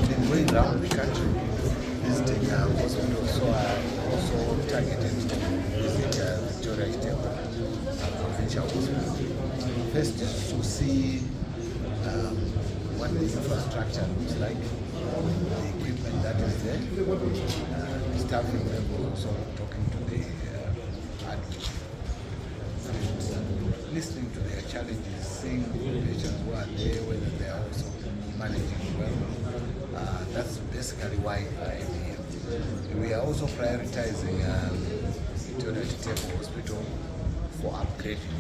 I've been going around the country visiting hospitals, so I also targeted to visit Victoria Chitepo Provincial Hospital. First, to see what the infrastructure looks like, the equipment that is there, the staffing level, also talking to the admin, and listening to their challenges, seeing the patients who are there, whether they are also managing well. That's basically why I am here. We are also prioritizing Victoria Chitepo Hospital for upgrading.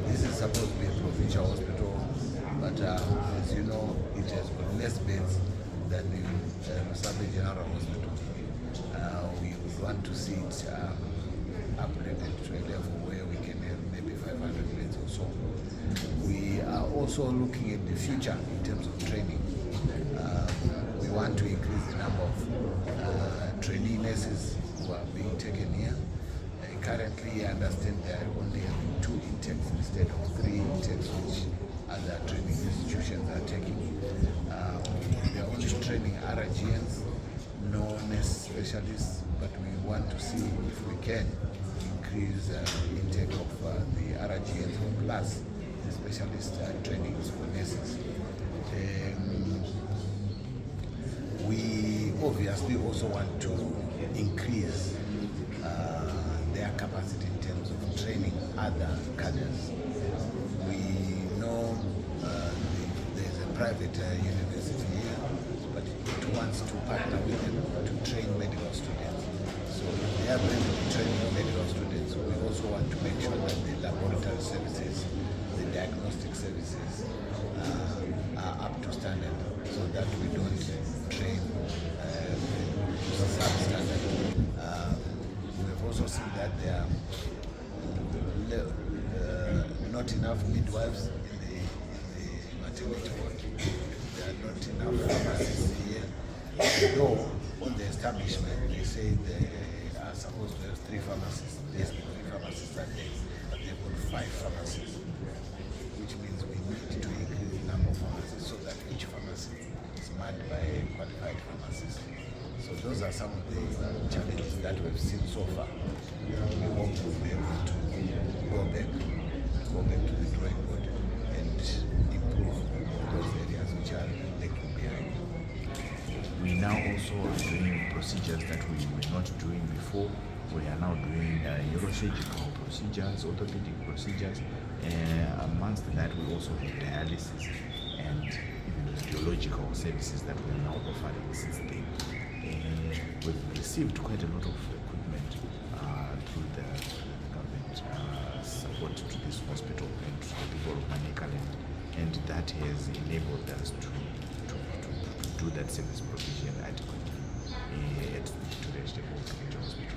This is supposed to be a provincial hospital, but as you know, it has got less beds than the Musabe General Hospital. We would want to see it upgraded to a level where we can have maybe 500 beds or so. We are also looking at the future in terms of training. We want to increase the number of trainee nurses who are being taken here. Currently, I understand they are only having 2 intakes instead of 3 intakes, which other training institutions are taking. They are only training RGNs, no nurse specialists, but we want to see if we can increase the intake of the RGNs plus the specialist trainings for nurses. We obviously also want to increase their capacity in terms of training other cadres. We know there's a private university here, but it wants to partner with them to train medical students. So they are going to be training medical students. We also want to make sure that the laboratory services, the diagnostic services are up to standard, so that we don't train substandard. We've also seen that there are not enough midwives in the maternity ward. There are not enough pharmacists here. Though on the establishment they say they are supposed to have 3 pharmacists. There's 3 pharmacists that day, but they've got 5 pharmacists, which means we need to increase the number of pharmacists so that each pharmacy is manned by a qualified pharmacist. So those are some of the challenges that we've seen so far. We hope we'll be able to go back to the drawing board and improve those areas which are lagging behind. We now also are doing procedures that we were not doing before. We are now doing neurosurgical procedures, orthopedic procedures. Amongst that, we also have dialysis and even radiological services that we are now offering since then. We've received quite a lot of equipment through the government support to this hospital and to the people of Manekaland, and that has enabled us to do that service provision adequately at the Victoria Chitepo Provincial Hospital.